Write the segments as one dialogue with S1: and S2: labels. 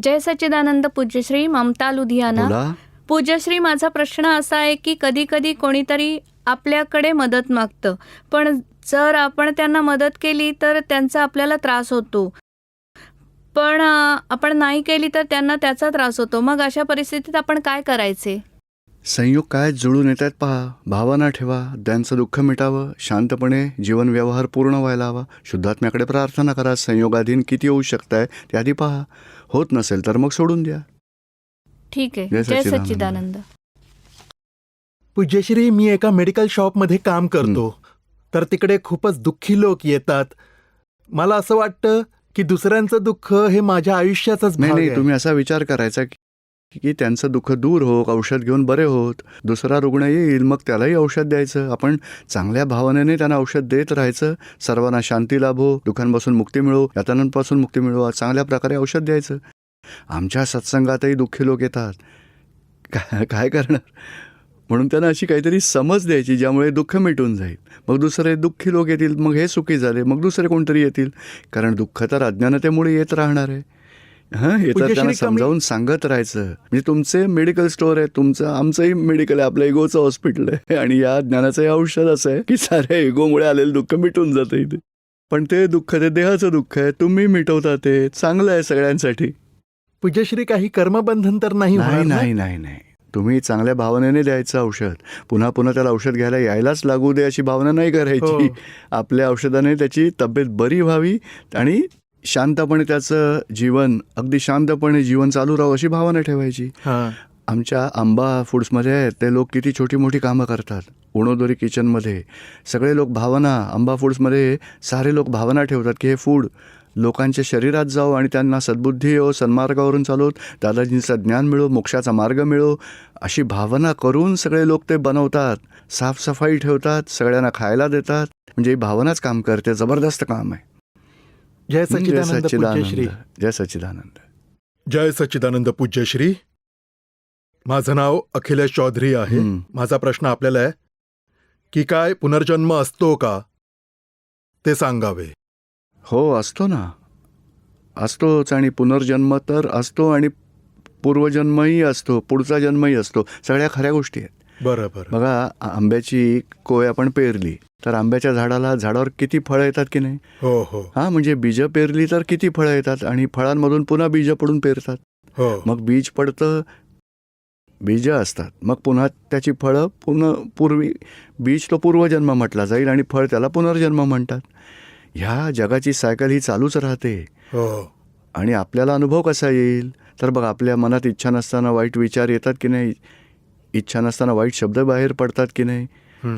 S1: जय सच्चिदानंद पूज्यश्री, ममता लुधियाना.
S2: बोला.
S1: पूज्यश्री, माझा प्रश्न असा आहे की कधी कधी कोणीतरी आपल्याकडे मदत मागतं, पण जर आपण त्यांना मदत केली तर त्यांचा आपल्याला त्रास होतो, पण आपण नाही केली तर त्यांना त्याचा त्रास होतो. मग अशा परिस्थितीत आपण काय करायचे?
S2: संयोग काय जुळून येत आहेत पहा. भावना ठेवा, त्यांचं दुःख मिटावं, शांतपणे जीवन व्यवहार पूर्ण व्हायला हवा. शुद्धात्म्याकडे प्रार्थना करा. संयोगाधीन किती होऊ शकताय ते आधी पहा. होत नसेल तर मग सोडून द्या.
S1: ठीक आहे.
S2: जय
S1: जय
S2: सच्चिदानंद.
S1: सच्चिदानंद.
S3: पूज्यश्री, मी एका मेडिकल शॉपमध्ये काम करतो. तर तिकडे खूपच दुःखी लोक येतात. मला असं वाटतं की दुसऱ्यांचं दुःख हे माझ्या आयुष्याचाच
S2: नाही
S3: भाग
S2: नाही,
S3: आहे.
S2: तुम्ही असा विचार करायचा की त्यांचं दुःख दूर हो, औषध घेऊन बरे होत. दुसरा रुग्ण येईल मग त्यालाही औषध द्यायचं. आपण चांगल्या भावनेने त्यांना औषध देत राहायचं. सर्वांना शांती लाभो, दुःखांपासून मुक्ती मिळो, यातनांपासून मुक्ती मिळो, चांगल्या प्रकारे औषध द्यायचं. आमच्या सत्संगातही दुःखी लोक येतात. काय करणार? म्हणून त्यांना अशी काहीतरी समज द्यायची ज्यामुळे दुःख मिटून जाईल. मग दुसरे दुःखी लोक येतील, मग हे सुखी झाले, मग दुसरे कोणतरी येतील. कारण दुःख तर अज्ञानतेमुळे येत राहणार आहे. हे तर त्यांना समजावून सांगत राहायचं. म्हणजे तुमचे मेडिकल स्टोअर आहे, तुमचं आमचंही मेडिकल आहे, आपलं इगोचं हॉस्पिटल आहे. आणि या ज्ञानाचंही औषध असं आहे की साऱ्या इगोमुळे आलेलं दुःख मिटून जातं इथे. पण ते दुःख ते देहाचं दुःख आहे, तुम्ही मिटवता ते चांगलं आहे सगळ्यांसाठी.
S3: पूज्यश्री, काही कर्मबंधन तर नाही
S2: नाही
S3: होणार ना?
S2: नाही नाही नाही, तुम्ही चांगल्या भावनेने द्यायचं औषध. पुन्हा पुन्हा त्याला औषध घ्यायला यायलाच लागू दे अशी भावना नाही करायची.
S3: हो.
S2: आपल्या औषधाने त्याची तब्येत बरी व्हावी आणि शांतपणे त्याचं जीवन, अगदी शांतपणे जीवन चालू राहावं अशी भावना ठेवायची.
S3: हां.
S2: आमच्या आंबा फूड्समध्ये आहेत ते लोक किती छोटी मोठी कामं करतात. उणोदोरी किचनमध्ये सगळे लोक भावना, आंबा फूड्समध्ये सारे लोक भावना ठेवतात की हे फूड लोकांच्या शरीरात जावं आणि त्यांना सद्बुद्धी येऊ, सन्मार्गावरून चालवत दादाजींचं ज्ञान मिळो, मोक्षाचा मार्ग मिळो अशी भावना करून सगळे लोक ते बनवतात. साफसफाई ठेवतात, सगळ्यांना खायला देतात. म्हणजे ही भावनाच काम करते. जबरदस्त काम आहे.
S3: जय
S2: जय
S3: सच्चिदानंद पूज्यश्री.
S2: सच्चिदानंद. जय सच्चिदानंद.
S3: जय सच्चिदानंद पूज्यश्री. माझं नाव अखिलेश चौधरी आहे. माझा प्रश्न आपल्याला आहे की काय पुनर्जन्म असतो का, ते सांगावे.
S2: हो, असतो ना. असतोच. आणि पुनर्जन्म तर असतो आणि पूर्वजन्मही असतो, पुढचा जन्मही असतो. सगळ्या खऱ्या गोष्टी आहेत.
S3: बरोबर.
S2: बघा, आंब्याची कोय आपण पेरली तर आंब्याच्या झाडावर किती फळं येतात की नाही?
S3: हो हो
S2: म्हणजे बीजं पेरली तर किती फळं येतात आणि फळांमधून पुन्हा बीजं पडून पेरतात.
S3: हो.
S2: मग बीज पडतं, बीजं असतात, मग पुन्हा त्याची फळं पूर्वी बीज तो पूर्वजन्म म्हटला जाईल आणि फळ त्याला पुनर्जन्म म्हणतात. ह्या जगाची सायकल ही चालूच राहते.
S3: हो.
S2: आणि आपल्याला अनुभव कसा येईल? तर बघ, आपल्या मनात इच्छा नसताना वाईट विचार येतात की नाही? इच्छा नसताना वाईट शब्द बाहेर पडतात की नाही?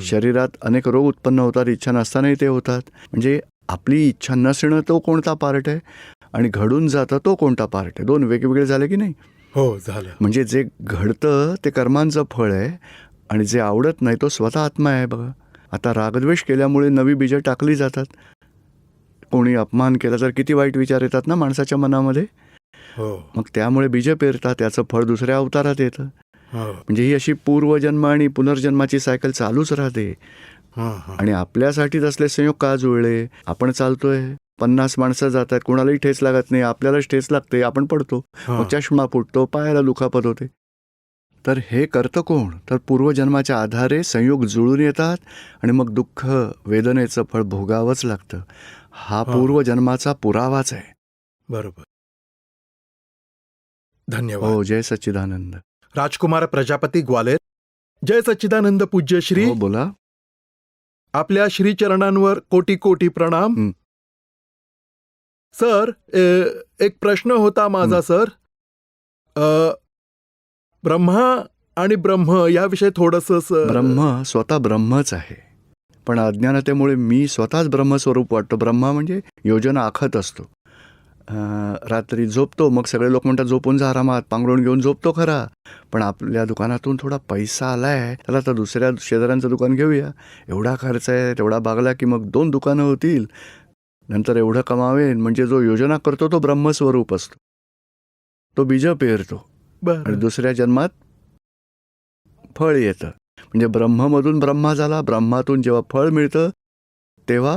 S2: शरीरात अनेक रोग उत्पन्न होतात, इच्छा नसतानाही ते होतात. म्हणजे आपली इच्छा नसणं तो कोणता पार्ट आहे आणि घडून जातं तो कोणता पार्ट आहे? दोन वेगवेगळे झाले की नाही?
S3: हो, झालं.
S2: म्हणजे जे घडतं ते कर्मांचं फळ आहे आणि जे आवडत नाही तो स्वतः आत्मा आहे. बघा, आता रागद्वेष केल्यामुळे नवी बीजं टाकली जातात. कोणी अपमान केला तर किती वाईट विचार येतात ना माणसाच्या मनामध्ये.
S3: हो.
S2: मग त्यामुळे बीजं पेरतात, त्याचं फळ दुसऱ्या अवतारात येतं.
S3: हो.
S2: म्हणजे ही अशी पूर्वजन्म आणि पुनर्जन्माची सायकल चालूच राहते. आणि आपल्यासाठीच असले संयोग का जुळले? आपण चालतोय, 50 माणसं जातात, कोणालाही ठेच लागत नाही, आपल्यालाच ठेच लागते, आपण पडतो, मग चष्मा फुटतो, पायाला दुखापत होते. तर हे करतं कोण? तर पूर्वजन्माच्या आधारे संयोग जुळून येतात आणि मग दुःख, वेदनेचं फळ भोगावंच लागतं. हा पूर्वजन्माचा पुरावाच आहे.
S3: बरोबर. धन्यवाद.
S2: हो, जय सच्चिदानंद.
S3: राजकुमार प्रजापती, ग्वालेर. जय सच्चिदानंद पूज्यश्री.
S2: हो, बोला.
S3: आपल्या श्रीचरणांवर कोटी कोटी प्रणाम. सर, एक प्रश्न होता माझा. सर, ब्रह्मा आणि ब्रह्म याविषयी थोडंसं.
S2: ब्रह्म स्वतः ब्रह्मच आहे, पण अज्ञानतेमुळे मी स्वतःच ब्रह्मस्वरूप वाटतो. ब्रह्मा म्हणजे योजना आखत असतो. रात्री झोपतो, मग सगळे लोक म्हणतात झोपून जा आरामात, पांघरुण घेऊन झोपतो खरा, पण आपल्या दुकानातून थोडा पैसा आलाय, त्याला तर दुसऱ्या शेजाऱ्यांचं दुकान घेऊया, एवढा खर्च आहे, तेवढा भागला की मग 2 दुकानं होतील, नंतर एवढं कमावेन. म्हणजे जो योजना करतो तो ब्रह्मस्वरूप असतो, तो बीज पेरतो आणि दुसऱ्या जन्मात फळ येतं. म्हणजे ब्रह्ममधून ब्रह्मा झाला, ब्रह्मातून जेव्हा फळ मिळतं तेव्हा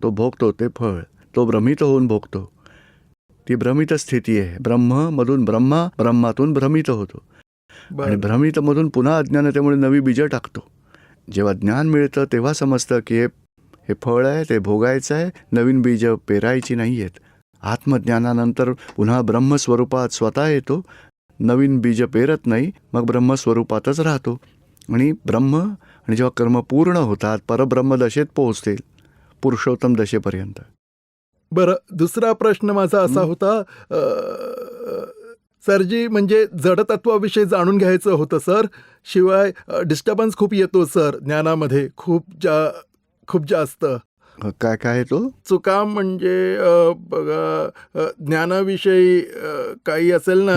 S2: तो भोगतो ते फळ, तो भ्रमित होऊन भोगतो. ती भ्रमित स्थिती आहे. ब्रह्ममधून ब्रह्मा, ब्रह्मातून भ्रमित होतो आणि
S3: बरं.
S2: भ्रमितमधून पुन्हा अज्ञानतेमुळे नवी बीजं टाकतो. जेव्हा ज्ञान मिळतं तेव्हा समजतं की हे फळ आहे, ते भोगायचं आहे, नवीन बीजं पेरायची नाही आहेत. आत्मज्ञानानंतर पुन्हा ब्रह्मस्वरूपात स्वतः येतो, नवीन बीजं पेरत नाही, मग ब्रह्मस्वरूपातच राहतो आणि आणि जेव्हा कर्म पूर्ण होतात परब्रह्म दशेत पोहोचतील, पुरुषोत्तम दशेपर्यंत.
S3: बरं, दुसरा प्रश्न माझा असा होता, सरजी, म्हणजे जडतत्वाविषयी जाणून घ्यायचं होतं सर. शिवाय डिस्टर्बन्स खूप येतो सर ज्ञानामध्ये, खूप जास्त
S2: काय काय आहे तो?
S3: चुका. म्हणजे बघा, ज्ञानाविषयी काही असेल ना,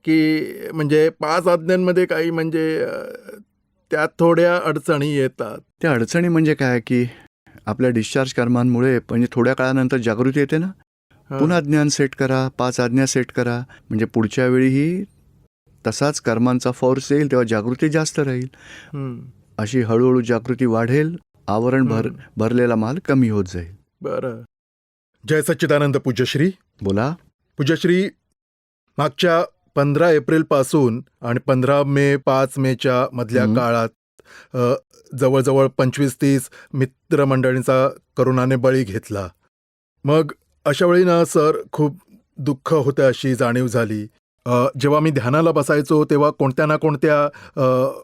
S3: की म्हणजे 5 आज्ञांमध्ये काही म्हणजे त्यात थोड्या अडचणी येतात.
S2: त्या अडचणी म्हणजे काय की आपल्या डिस्चार्ज कर्मांमुळे म्हणजे थोड्या काळानंतर जागृती येते ना, पुन्हा ज्ञान सेट करा, 5 आज्ञा सेट करा, म्हणजे पुढच्या वेळीही तसाच कर्मांचा फोर्स येईल तेव्हा जागृती जास्त राहील. अशी हळूहळू जागृती वाढेल, आवरण भरलेला माल कमी होत जाईल.
S3: बरं. जय सच्चिदानंद पूज्यश्री.
S2: बोला.
S3: पूज्यश्री, मागच्या 15 एप्रिलपासून आणि 15 मे 5 मेच्या मधल्या काळात जवळजवळ 25-30 मित्रमंडळींचा करोनाने बळी घेतला. मग अशा वेळी ना सर खूप दुःख होतं अशी जाणीव झाली. जेव्हा मी ध्यानाला बसायचो तेव्हा कोणत्या ना कोणत्या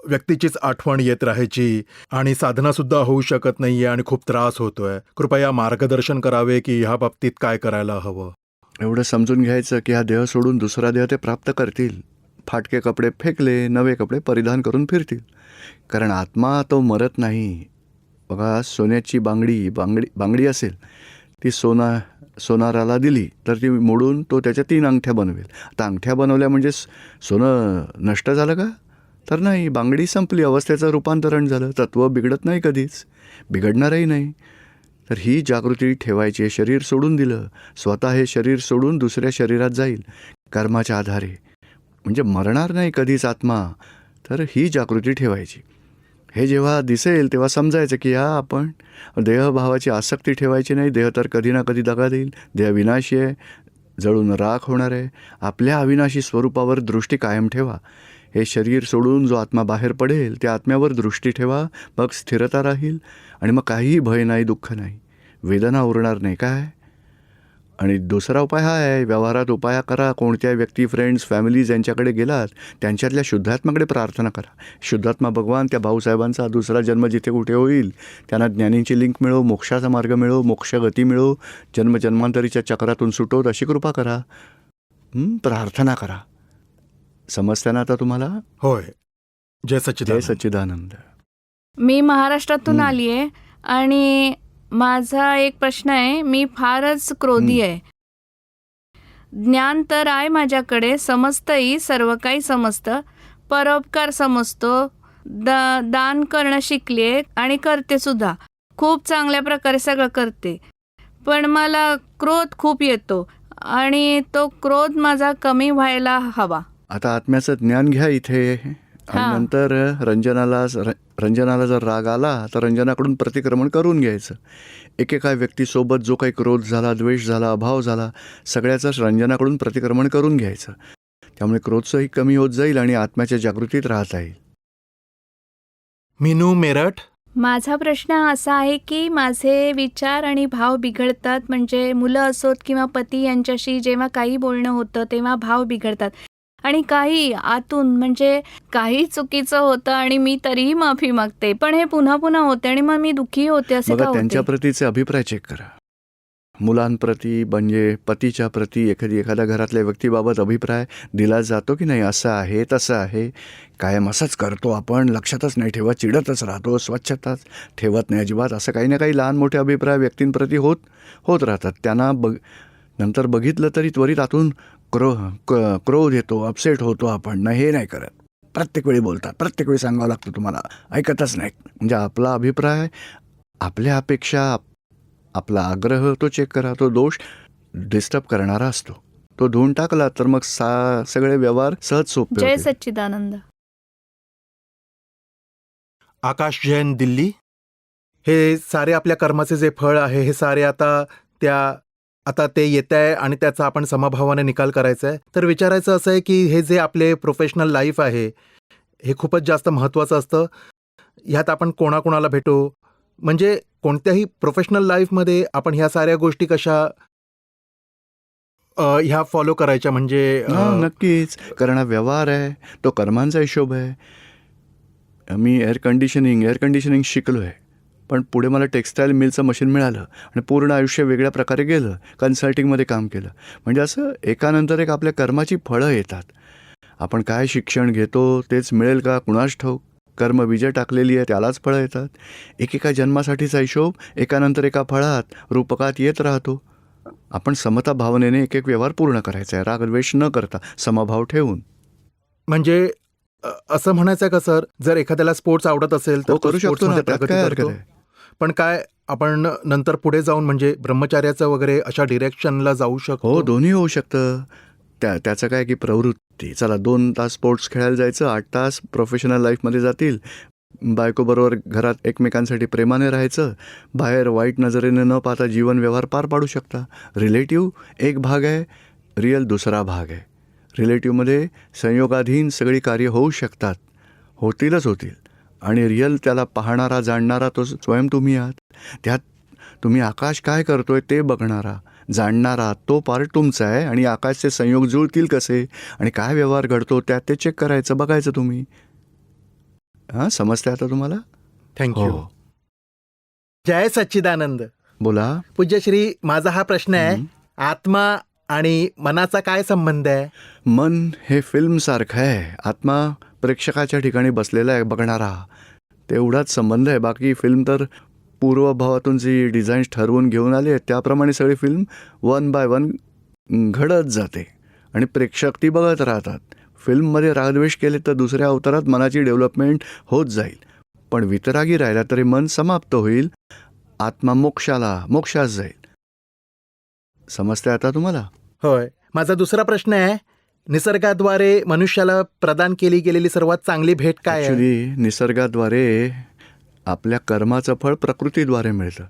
S3: व्यक्तीचीच आठवण येत राहायची आणि साधनासुद्धा होऊ शकत नाही आहे आणि खूप त्रास होतोय. कृपया मार्गदर्शन करावे की ह्या बाबतीत काय करायला हवं.
S2: एवढं समजून घ्यायचं की हा देह सोडून दुसरा देह ते प्राप्त करतील. फाटके कपडे फेकले, नवे कपडे परिधान करून फिरतील. कारण आत्मा तो मरत नाही. बघा, सोन्याची बांगडी असेल, ती सोनाराला दिली तर ती मोडून तो त्याच्या 3 अंगठ्या बनवेल. आता अंगठ्या बनवल्या म्हणजे सोनं नष्ट झालं का? तर नाही, बांगडी संपली, अवस्थेचं रूपांतरण झालं. तत्व बिघडत नाही, कधीच बिघडणारही नाही. तर ही जागृती ठेवायची. हे शरीर सोडून दिलं, स्वतः हे शरीर सोडून दुसऱ्या शरीरात जाईल कर्माच्या आधारे, म्हणजे मरणार नाही कधीच आत्मा. तर ही जागृती ठेवायची. हे जेव्हा दिसेल तेव्हा समजायचं की आपण देहभावाची आसक्ती ठेवायची नाही. देह तर कधी ना कधी दगा देईल. देह विनाशी आहे, जळून राख होणार आहे. आपल्या अविनाशी स्वरूपावर दृष्टी कायम ठेवा. हे शरीर सोडून जो आत्मा बाहेर पडेल त्या आत्म्यावर दृष्टी ठेवा, मग स्थिरता राहील आणि मग काहीही भय नाही, दुःख नाही, वेदना उरणार नाही. काय आणि दुसरा उपाय हा आहे, व्यवहारात उपाय करा. कोणत्या व्यक्ती, फ्रेंड्स, फॅमिलीज यांच्याकडे गेलात त्यांच्यातल्या शुद्धात्माकडे प्रार्थना करा. शुद्धात्मा भगवान त्या भाऊसाहेबांचा दुसरा जन्म जिथे कुठे होईल त्यांना ज्ञानींची लिंक मिळो, मोक्षाचा मार्ग मिळो, मोक्षगती मिळो, जन्मजन्मांतरीच्या चक्रातून सुटोत अशी कृपा करा. प्रार्थना करा. समजतं ना आता तुम्हाला?
S3: होय. जय
S2: सच्चिदानंद.
S1: मी महाराष्ट्रातून आली आहे आणि माझा एक प्रश्न आहे. मी फारच क्रोधी आहे. ज्ञान तर आहे माझ्याकडे, समजतंही, सर्व काही समजतं, परोपकार समजतो, दान करणं शिकले आणि करते सुद्धा, खूप चांगल्या प्रकारे सगळं करते. पण मला क्रोध खूप येतो आणि तो क्रोध माझा कमी व्हायला हवा.
S2: आता आत्म्याचं ज्ञान घ्या इथे आणि नंतर रंजनाला जर राग आला तर रंजनाकडून प्रतिक्रमण करून घ्यायचं. एकेका व्यक्तीसोबत जो काही क्रोध झाला, द्वेष झाला, अभाव झाला, सगळ्याचं रंजनाकडून प्रतिक्रमण करून घ्यायचं. त्यामुळे क्रोधचंही कमी होत जाईल आणि आत्म्याच्या जागृतीत राहता येईल.
S3: मीनू, मेरठ.
S1: माझा प्रश्न असा आहे की माझे विचार आणि भाव बिघडतात. म्हणजे मुलं असोत किंवा पती यांच्याशी जेव्हा काही बोलणं होतं तेव्हा भाव बिघडतात आणि काही आतून म्हणजे काही चुकीचं होतं आणि मी तरीही माफी मागते, पण हे पुन्हा पुन्हा होते आणि मग मी दुःखी होते. असे का
S2: बघा,
S1: होते?
S2: त्यांच्या प्रतीचे अभिप्राय चेक करा. मुलांप्रती म्हणजे पतीच्या प्रती एखाद्या घरातल्या व्यक्तीबाबत अभिप्राय दिला जातो की नाही? असं आहे, तसं आहे, कायम असंच करतो आपण, लक्षातच नाही ठेवत, चिडतच राहतो, स्वच्छताच ठेवत नाही अजिबात, असं काही ना काही लहान मोठे अभिप्राय व्यक्तींप्रती होत राहतात. त्यांना नंतर बघितलं तरी त्वरित आतून क्रोध येतो, अपसेट होतो. आपण नाही, हे नाही करत. प्रत्येक वेळी बोलतात, प्रत्येक वेळी सांगावं लागतं, तुम्हाला ऐकतच नाही. म्हणजे आपला अभिप्राय, आपल्या अपेक्षा, आपला आग्रह तो चेक करा. तो दोष डिस्टर्ब करणारा असतो, तो धुवून टाकला तर मग सगळे व्यवहार सहज सोपे
S1: जय
S2: होतील.
S1: सच्चिदानंद.
S3: आकाश जैन, दिल्ली. हे सारे आपल्या कर्माचे जे फळ आहे हे सारे आता त्या आता ते येत आहे आणि त्याचा आपण समभावाने निकाल करायचा आहे. तर विचारायचं असं आहे की हे जे आपले प्रोफेशनल लाईफ आहे हे खूपच जास्त महत्त्वाचं असतं. ह्यात आपण कोणाकोणाला भेटू, म्हणजे कोणत्याही प्रोफेशनल लाईफमध्ये आपण ह्या साऱ्या गोष्टी कशा ह्या फॉलो करायच्या, म्हणजे
S2: नक्कीच. कारण हा व्यवहार आहे, तो कर्मांचा हिशोब आहे. मी एअर कंडिशनिंग शिकलो आहे, पण पुढे मला टेक्स्टाईल मिलचं मशीन मिळालं आणि पूर्ण आयुष्य वेगळ्या प्रकारे गेलं. कन्सल्टिंगमध्ये काम केलं. म्हणजे असं एकानंतर एक आपल्या कर्माची फळं येतात. आपण काय शिक्षण घेतो तेच मिळेल का कुणास ठाऊक. कर्म विजय टाकलेली आहे, त्यालाच फळं येतात. एकेका जन्मासाठीचा हिशोब एकानंतर एका फळात रूपकात येत राहतो. आपण समता भावनेने एक एक व्यवहार पूर्ण करायचा आहे, रागद्वेष न करता, समभाव ठेवून.
S3: म्हणजे असं म्हणायचं आहे का सर, जर एखाद्याला स्पोर्ट्स आवडत असेल तर
S2: तो
S3: तो
S2: करू शकतो ना,
S3: स्पोर्ट्समध्ये
S2: त्यात
S3: प्रगती
S2: काय हरकत
S3: करतो.
S2: आहे.
S3: पण काय आपण नंतर पुढे जाऊन म्हणजे ब्रह्मचार्याचं वगैरे अशा डिरेक्शनला जाऊ शकतो?
S2: हो, दोन्ही होऊ शकतं. त्याचं काय की प्रवृत्ती, चला 2 तास स्पोर्ट्स खेळायला जायचं, 8 तास प्रोफेशनल लाईफमध्ये जातील. बायकोबरोबर घरात एकमेकांसाठी प्रेमाने राहायचं, बाहेर वाईट नजरेने न पाहता जीवन व्यवहार पार पाडू शकता. रिलेटिव्ह एक भाग आहे, रिअल दुसरा भाग आहे. रिलेटिव्हमध्ये संयोगाधीन सगळी कार्य होऊ शकतात, होतीलच होतील. आणि रिअल त्याला पाहणारा जाणणारा तो स्वयं तुम्ही आहात. त्यात तुम्ही आकाश काय करतोय ते बघणारा जाणणारा तो पार्ट तुमचा आहे. आणि आकाशचे संयोग जुळतील कसे आणि काय व्यवहार घडतो त्यात ते चेक करायचं, बघायचं तुम्ही. हां, समजते आता तुम्हाला?
S3: थँक्यू.
S2: हो.
S3: जय सच्चिदानंद.
S2: बोला.
S3: पूज्यश्री, माझा हा प्रश्न आहे, आत्मा आणि मनाचा काय संबंध आहे?
S2: मन हे फिल्मसारखं आहे, आत्मा प्रेक्षकाच्या ठिकाणी बसलेला आहे, बघणारा. तेवढाच संबंध आहे. बाकी फिल्म तर पूर्वभावातून जी डिझाईन्स ठरवून घेऊन आली आहेत त्याप्रमाणे सगळी फिल्म 1 बाय 1 घडत जाते आणि प्रेक्षक ती बघत राहतात. फिल्ममध्ये रागद्वेष केले तर दुसऱ्या अवतारात मनाची डेव्हलपमेंट होत जाईल. पण वितरागी राहिला तरी मन समाप्त होईल, आत्मा मोक्षात जाईल. समजते आता तुम्हाला?
S3: होय. माझा दुसरा प्रश्न आहे, निसर्गाद्वारे मनुष्याला प्रदान केली गेलेली सर्वात चांगली भेट काय आहे?
S2: ॲक्च्युली निसर्गाद्वारे आपल्या कर्माचं फळ प्रकृतीद्वारे मिळतं.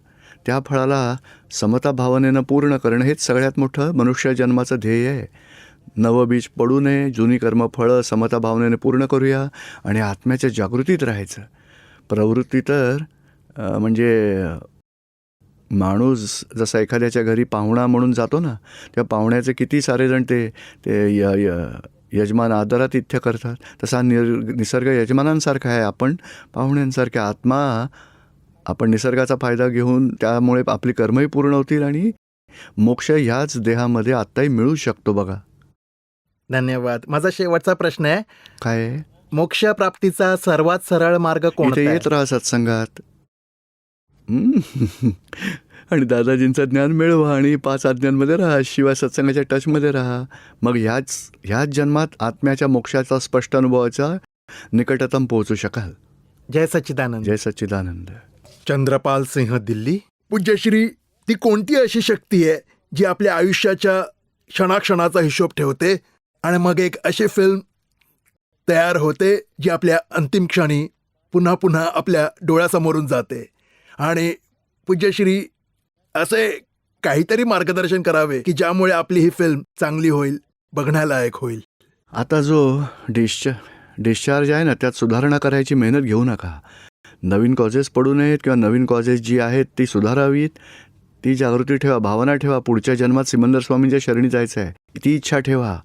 S2: त्या फळाला समता भावनेनं पूर्ण करणं हेच सगळ्यात मोठं मनुष्य जन्माचं ध्येय आहे. नवं बीज पडू नये, जुनी कर्मफळं समता भावनेने पूर्ण करूया आणि आत्म्याच्या जागृतीत राहायचं. प्रवृत्ती तर म्हणजे माणूस जसा एखाद्याच्या घरी पाहुणा म्हणून जातो ना, त्या पाहुण्याचे किती सारे जण यजमान आदरातिथ्य करतात. तसा निसर्ग यजमानांसारखा आहे, आपण पाहुण्यांसारख्या. आत्मा आपण निसर्गाचा फायदा घेऊन त्यामुळे आपली कर्मही पूर्ण होतील आणि मोक्ष ह्याच देहामध्ये आत्ताही मिळू शकतो. बघा.
S3: धन्यवाद. माझा शेवटचा प्रश्न आहे,
S2: काय आहे?
S3: मोक्ष प्राप्तीचा सर्वात सरळ मार्ग कोणता
S2: इथे
S3: आहे?
S2: येत राहा सत्संगात. आणि दादाजींचं ज्ञान मिळवा आणि 5 आज्ञांमध्ये राहा, शिवाय सत्संगाच्या टचमध्ये राहा. मग ह्याच जन्मात आत्म्याच्या मोक्षाचा स्पष्ट अनुभवाचा निकटतम पोहोचू शकाल.
S3: जय सच्चिदानंद.
S2: जय सच्चिदानंद.
S3: चंद्रपाल सिंह, दिल्ली. पूज्यश्री, ती कोणती अशी शक्ती आहे जी आपल्या आयुष्याच्या क्षणाक्षणाचा हिशोब ठेवते आणि मग एक अशी फिल्म तयार होते जी आपल्या अंतिम क्षणी पुन्हा पुन्हा आपल्या डोळ्यासमोरून जाते? आणि पूज्यश्री, असे काहीतरी मार्गदर्शन करावे की ज्यामुळे आपली ही फिल्म चांगली होईल, बघण्यालायक होईल.
S2: आता जो डिस्चार्ज आहे ना, त्यात सुधारणा करायची मेहनत घेऊ नका. नवीन कॉजेस पडू नयेत किंवा नवीन कॉजेस जी आहेत ती सुधारावीत, ती जागृती ठेवा, भावना ठेवा. पुढच्या जन्मात सिमंदर स्वामींच्या शरणी जायचं आहे, ती इच्छा ठेवा.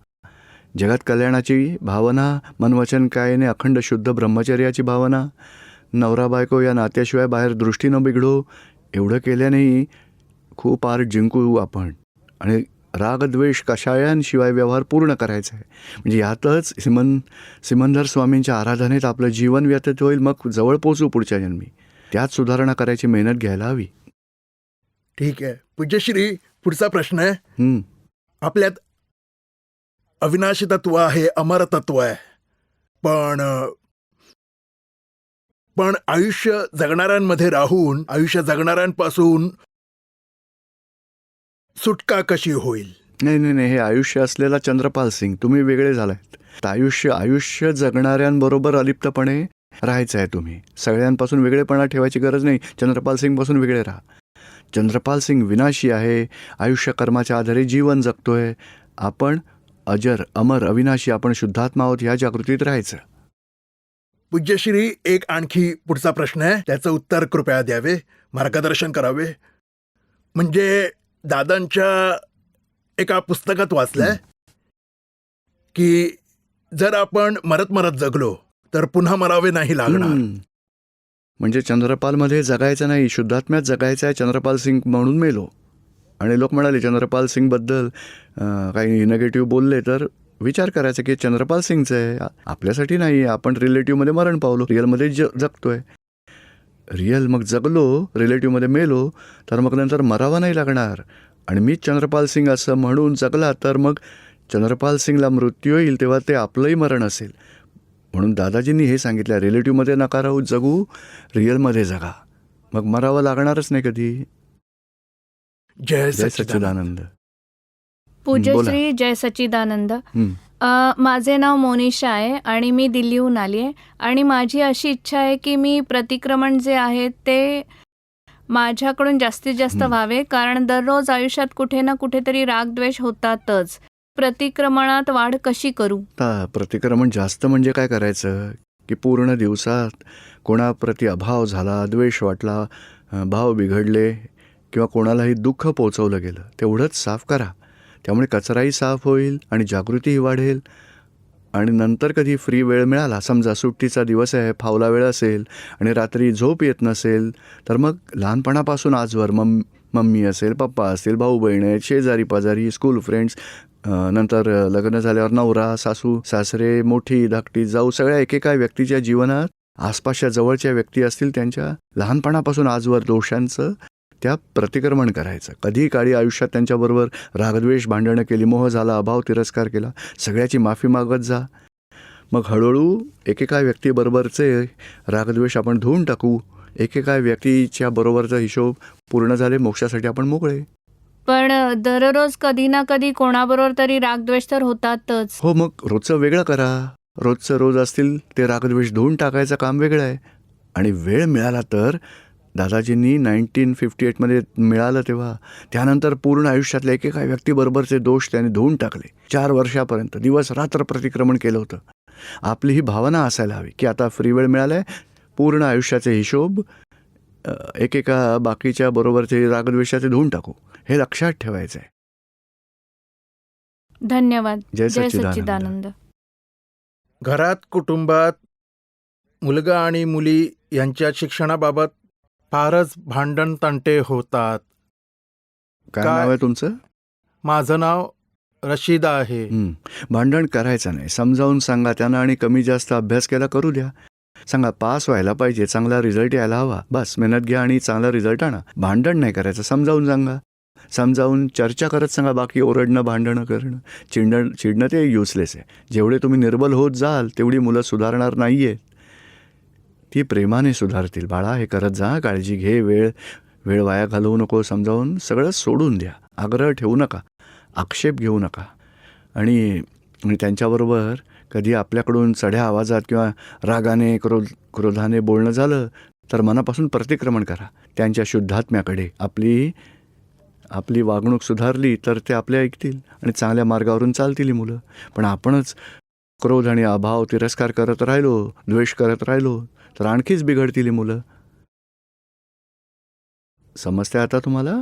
S2: जगात कल्याणाची भावना, मनवचन कायेने अखंड शुद्ध ब्रह्मचर्याची भावना. नवरा बायको या नात्याशिवाय बाहेर दृष्टी न बिघडो, एवढं केल्यानेही खूप आर्ट जिंकू आपण. आणि रागद्वेष कषायांशिवाय व्यवहार पूर्ण करायचा आहे. म्हणजे यातच सिमंदर स्वामींच्या आराधनेत आपलं जीवन व्यतीत होईल. मग जवळ पोचू पुढच्या जन्मी. त्यात सुधारणा करायची मेहनत घ्यायला हवी.
S3: ठीक आहे. पूज्यश्री, पुढचा प्रश्न आहे, आपल्यात अविनाशी तत्व आहे, अमर तत्व आहे, पण आयुष्य जगणाऱ्यांमध्ये राहून आयुष्य जगणाऱ्यांपासून सुटका कशी होईल?
S2: नाही, हे आयुष्य असलेला चंद्रपाल सिंग, तुम्ही वेगळे झालात. आयुष्य जगणाऱ्यांबरोबर अलिप्तपणे राहायचं आहे तुम्ही. सगळ्यांपासून वेगळेपणा ठेवायची गरज नाही. चंद्रपाल सिंगपासून वेगळे राहा. चंद्रपाल सिंग विनाशी आहे, आयुष्य कर्माच्या आधारे जीवन जगतोय. आपण अजर, अमर, अविनाशी, आपण शुद्धात्मा आहोत ह्या जागृतीत राहायचं.
S3: पूज्यश्री, एक आणखी पुढचा प्रश्न आहे, त्याचं उत्तर कृपया द्यावे, मार्गदर्शन करावे. म्हणजे दादांच्या एका पुस्तकात वाचलंय की जर आपण मरत मरत जगलो तर पुन्हा मरावे नाही लागणार.
S2: म्हणजे चंद्रपालमध्ये जगायचं नाही, शुद्धात्म्यात जगायचं आहे. चंद्रपाल सिंग म्हणून मेलो. आणि लोक म्हणाले चंद्रपाल सिंगबद्दल काही निगेटिव्ह बोलले तर विचार करायचा की चंद्रपाल सिंगचं आहे, आपल्यासाठी नाही. आपण रिलेटिव्हमध्ये मरण पावलो, रिअलमध्ये जगतोय. रिअल मग जगलो, रिलेटिव्हमध्ये मेलो तर मग नंतर मरावा नाही लागणार. आणि मीच चंद्रपाल सिंग असं म्हणून जगला तर मग चंद्रपाल सिंगला मृत्यू येईल तेव्हा ते आपलंही मरण असेल. म्हणून दादाजींनी हे सांगितलं, रिलेटिव्हमध्ये नका राहू, जगू, रिअलमध्ये जगा, मग मरावं लागणारच नाही कधी.
S3: जय
S2: जय
S3: सच्चिदानंद.
S2: सच्चिदानंद.
S1: पूज्यश्री जय सच्चिदानंद.
S2: हं.
S1: माझे नाव मोनिशा आहे आणि मी दिल्लीहून आली आहे. आणि माझी अशी इच्छा आहे की मी प्रतिक्रमण जे आहे ते माझ्याकडून जास्तीत जास्त व्हावे, कारण दररोज आयुष्यात कुठे ना कुठेतरी रागद्वेष होतातच. प्रतिक्रमणात वाढ कशी करू?
S2: आता प्रतिक्रमण जास्त म्हणजे काय करायचं की पूर्ण दिवसात कोणाप्रती अभाव झाला, द्वेष वाटला, भाव बिघडले किंवा कोणालाही दुःख पोचवलं गेलं तेवढंच साफ करा. त्यामुळे कचराही साफ होईल आणि जागृतीही वाढेल. आणि नंतर कधी फ्री वेळ मिळाला, समजा सुट्टीचा दिवस आहे, फावला वेळ असेल आणि रात्री झोप येत नसेल तर मग लहानपणापासून आजवर मम्मी असेल, पप्पा असतील, भाऊ बहीण आहेत, शेजारी पाजारी, स्कूल फ्रेंड्स, नंतर लग्न झाल्यावर नवरा, सासू सासरे, मोठी धाकटी जाऊ, सगळ्या एकेका व्यक्तीच्या जीवनात आसपासच्या जवळच्या व्यक्ती असतील त्यांच्या लहानपणापासून आजवर दोषांचं त्या प्रतिक्रमण करायचं. कधी काळी आयुष्यात त्यांच्याबरोबर रागद्वेष भांडणं केली, मोह झाला, अभाव तिरस्कार केला, सगळ्याची माफी मागत जा. मग हळूहळू एकेका व्यक्तीबरोबरचे रागद्वेष आपण धुवून टाकू. एकेका व्यक्तीच्या बरोबरचा हिशोब पूर्ण झाले, मोक्षासाठी आपण मोकळे.
S1: पण दररोज कधी ना कधी कोणाबरोबर तरी रागद्वेष तर होतातच.
S2: हो, मग रोजचं वेगळं करा. रोजचं रोज असतील ते रागद्वेष धुवून टाकायचं काम वेगळं आहे. आणि वेळ मिळाला तर दादाजींनी 1958मध्ये मिळालं तेव्हा त्यानंतर पूर्ण आयुष्यातल्या एकेका व्यक्तीबरोबरचे दोष त्यांनी धुवून टाकले. 4 वर्षापर्यंत दिवस रात्र प्रतिक्रमण केलं होतं. आपली ही भावना असायला हवी की आता फ्री वेळ मिळाला आहे, पूर्ण आयुष्याचे हिशोब एकेका बाकीच्या बरोबरचे रागद्वेषाचे धुवून टाकू, हे लक्षात ठेवायचं आहे.
S1: धन्यवाद.
S2: जय
S1: जय
S2: सच्चिदानंद.
S1: सच्चिदानंद.
S3: घरात, कुटुंबात मुलगा आणि मुली यांच्या शिक्षणाबाबत फारच भांडण तंटे होतात.
S2: काय नाव आहे तुमचं?
S3: माझं नाव रशीदा आहे.
S2: भांडण करायचं नाही, समजावून सांगा त्यांना. आणि कमी जास्त अभ्यास केला करू द्या. सांगा पास व्हायला पाहिजे, चांगला रिझल्ट यायला हवा, बस मेहनत घ्या आणि चांगला रिझल्ट आणा. भांडण नाही करायचं, समजावून सांगा. समजावून चर्चा करत सांगा. बाकी ओरडणं, भांडणं करणं, चिडणं ते युजलेस आहे. जेवढे तुम्ही निर्बल होत जाल तेवढी मुलं सुधारणार नाही आहेत. ती प्रेमाने सुधारतील. बाळा हे करत जा, काळजी घे, वेळ वाया घालवू नको, समजावून सगळं सोडून द्या. आग्रह ठेवू नका, आक्षेप घेऊ नका. आणि त्यांच्याबरोबर कधी आपल्याकडून चढ्या आवाजात किंवा रागाने क्रोधाने बोलणं झालं तर मनापासून प्रतिक्रमण करा त्यांच्या शुद्धात्म्याकडे. आपली वागणूक सुधारली तर ते आपल्या ऐकतील आणि चांगल्या मार्गावरून चालतील ही मुलं. पण आपणच क्रोध आणि अभाव तिरस्कार करत राहिलो, द्वेष करत राहिलो तर आणखीच बिघडतील ही मुलं. समजते आता तुम्हाला?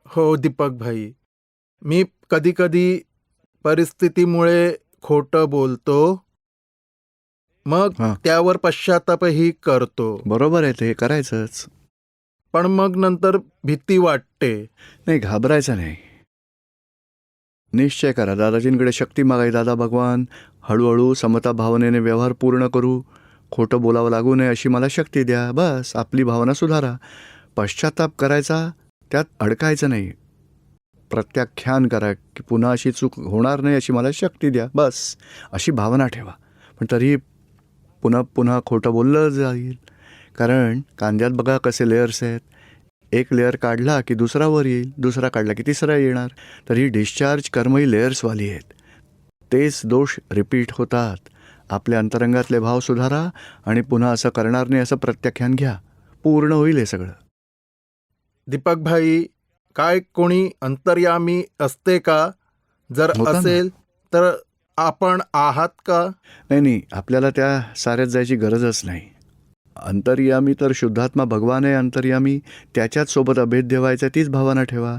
S3: हो दीपक भाई, मी कधी कधी परिस्थितीमुळे खोटं बोलतो, मग त्यावर पश्चातापही करतो.
S2: बरोबर आहे, ते करायचंच.
S3: पण मग नंतर भीती वाटते.
S2: नाही, घाबरायचं नाही. निश्चय करा, दादाजींकडे शक्ती मागाय. दादा भगवान, हळूहळू समता भावनेने व्यवहार पूर्ण करू, खोटं बोलावं लागू नये अशी मला शक्ती द्या. बस आपली भावना सुधारा. पश्चाताप करायचा, त्यात अडकायचं नाही. प्रत्याख्यान करा की पुन्हा अशी चूक होणार नाही अशी मला शक्ती द्या. बस अशी भावना ठेवा. पण तरी पुन्हा पुन्हा खोटं बोललं जाईल. कारण कांद्यात बघा कसे लेयर्स आहेत. एक लेअर काढला की दुसरा वर येईल, दुसरा काढला की तिसरा येणार. तर ही डिस्चार्ज कर्मही लेयर्सवाली आहेत. तेच दोष रिपीट होतात. आपल्या अंतरंगातले भाव सुधारा आणि पुन्हा असं करणार नाही असं प्रत्याख्यान घ्या. पूर्ण होईल हे सगळं.
S3: दीपक भाई, काय कोणी अंतर्यामी असते का? जर
S2: होतं ना.
S3: असेल तर आपण आहात का?
S2: नाही, आपल्याला त्या साऱ्यात जायची गरजच नाही. अंतर्यामी तर शुद्धात्मा भगवान आहे अंतर्यामी, त्याच्याच सोबत अभेद्य व्हायचं, तीच भावना ठेवा.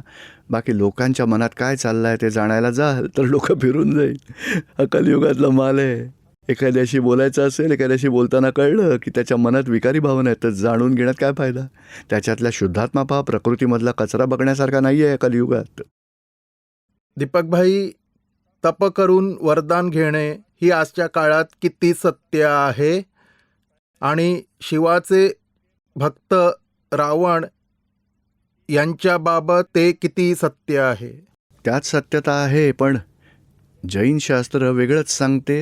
S2: बाकी लोकांच्या मनात काय चाललं आहे ते जाणायला जाल तर डोकं फिरून जाईल. हा कलियुगातला माल आहे. एखाद्याशी बोलायचं असेल, एखाद्याशी बोलताना कळलं की त्याच्या मनात विकारी भावना आहेत, तर जाणून घेण्यात काय फायदा? त्याच्यातल्या शुद्धात्मा पहा, प्रकृतीमधला कचरा बघण्यासारखा नाही आहे कलियुगात.
S3: दीपक भाई, तप करून वरदान घेणे ही आजच्या काळात किती सत्य आहे? आणि शिवाचे भक्त रावण यांच्याबाबत ते किती सत्य आहे?
S2: त्यात सत्यता आहे, पण जैन शास्त्र वेगळंच सांगते,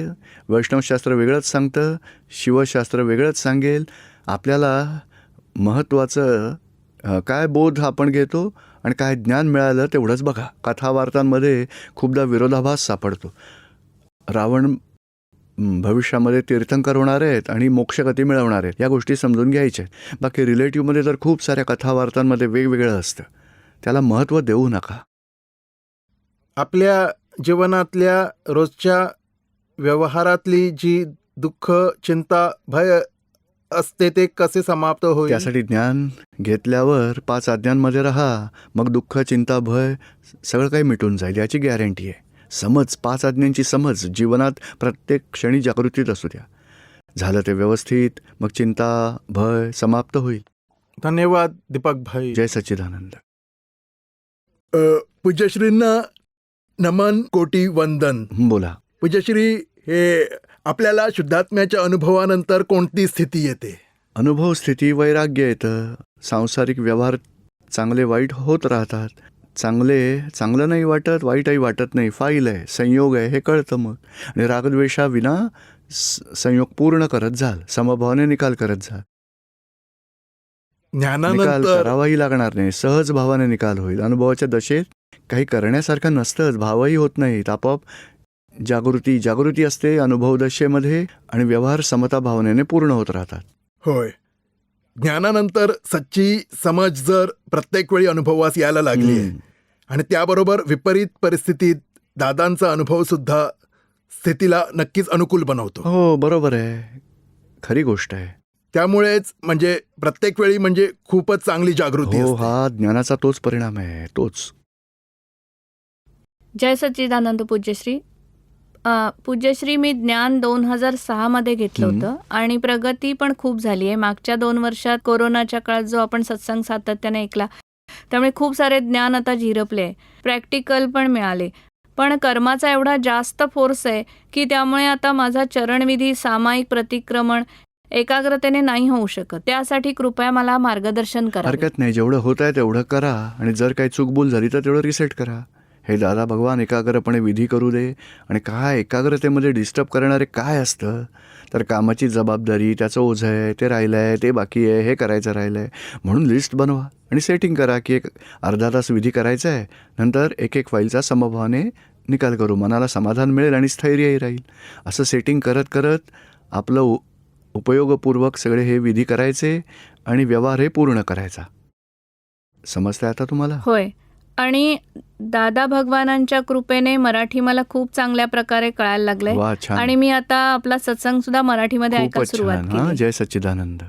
S2: वैष्णवशास्त्र वेगळंच सांगतं, शिवशास्त्र वेगळंच सांगेल. आपल्याला महत्त्वाचं काय बोध आपण घेतो आणि काय ज्ञान मिळालं तेवढंच बघा. कथावार्तांमध्ये खूपदा विरोधाभास सापडतो. रावण भविष्यामध्ये तीर्थंकर होणार आहेत आणि मोक्षगती मिळवणार आहेत, या गोष्टी समजून घ्यायच्या आहेत. बाकी रिलेटिव्हमध्ये तर खूप साऱ्या कथावार्तांमध्ये वेगवेगळं असतं, त्याला महत्त्व देऊ नका.
S3: आपल्या जीवनातल्या रोजच्या व्यवहारातली जी दुःख, चिंता, भय असते ते कसे समाप्त होईल?
S2: त्यासाठी ज्ञान घेतल्यावर 5 आज्ञांमध्ये राहा, मग दुःख, चिंता, भय सगळं काही मिटून जाईल, याची गॅरंटी आहे. समज, 5 आज्ञांची समज जीवनात प्रत्येक क्षणी जागृतीत असू द्या. झालं ते व्यवस्थित, मग चिंता, भय समाप्त होईल.
S3: धन्यवाद दीपक भाई.
S2: जय सच्चिदानंद.
S3: पूज्यश्रींना नमन, कोटी वंदन.
S2: बोला.
S3: पूज्यश्री, हे आपल्याला शुद्धात्म्याच्या अनुभवानंतर कोणती स्थिती येते?
S2: अनुभव स्थिती वैराग्य येतं. सांसारिक व्यवहार चांगले वाईट होत राहतात. चांगलं नाही वाटत, वाईटही वाटत नाही, फाईल आहे, संयोग आहे, हे कळतं मग. आणि रागद्वेषाविना संयोग पूर्ण करत जाल, समभावाने निकाल करत जाल. निकाल
S3: ज्ञानानंतर
S2: करावाही लागणार नाही, सहज भावाने निकाल होईल. अनुभवाच्या दशेत काही करण्यासारखं नसतंच, भावही होत नाहीत, आपोआप जागृती असते अनुभव दशेमध्ये आणि व्यवहार समता भावनेने पूर्ण होत राहतात.
S3: होय, ज्ञानानंतर सच्ची समज जर प्रत्येक वेळी अनुभवास यायला लागली आहे आणि त्याबरोबर विपरीत परिस्थितीत दादांचा अनुभव सुद्धा स्थितीला नक्कीच अनुकूल बनवतो.
S2: हो, बरोबर आहे, खरी गोष्ट आहे.
S3: त्यामुळेच म्हणजे प्रत्येक वेळी म्हणजे खूपच चांगली जागृती
S2: हो,
S3: असते.
S2: हा ज्ञानाचा तोच परिणाम आहे, तोच.
S1: जय सच्चिदानंद पूज्यश्री. पूज्यश्री, मी ज्ञान 2006 मध्ये घेतलं होतं आणि प्रगती पण खूप झाली आहे. मागच्या 2 वर्षात कोरोनाच्या काळात जो आपण सत्संग सातत्याने ऐकला, त्यामुळे खूप सारे ज्ञान आता झिरपले, प्रॅक्टिकल पण मिळाले. पण कर्माचा एवढा जास्त फोर्स आहे की त्यामुळे आता माझा चरणविधी, सामायिक प्रतिक्रमण एकाग्रतेने नाही होऊ शकत. त्यासाठी कृपया मला मार्गदर्शन करा.
S2: हरकत नाही, जेवढं होत आहे तेवढं करा आणि जर काही चूकभूल झाली तर तेवढं रिसेट करा. हे दादा भगवान एकाग्रपणे विधी करू दे. आणि काय एकाग्रतेमध्ये डिस्टर्ब करणारे काय असतं तर कामाची जबाबदारी, त्याचं ओझं आहे, ते राहिलं आहे, ते बाकी आहे, हे करायचं राहिलं आहे. म्हणून लिस्ट बनवा आणि सेटिंग करा की एक अर्धा तास विधी करायचा आहे, नंतर एक फाईलचा समभावाने निकाल करू, मनाला समाधान मिळेल आणि स्थैर्यही राहील. असं सेटिंग करत करत आपलं उपयोगपूर्वक सगळे हे विधी करायचे आणि व्यवहार हे पूर्ण करायचा. समजतंय आता तुम्हाला?
S1: होय. आणि दादा भगवानांच्या कृपेने मराठी मला खूप चांगल्या प्रकारे कळायला लागलंय
S2: वा, छान,
S1: आणि मी आता आपला सत्संग सुद्धा मराठीमध्ये ऐकायला
S2: खूपच
S1: सुरुवात
S2: छान.
S1: केली.
S2: जय सच्चिदानंद.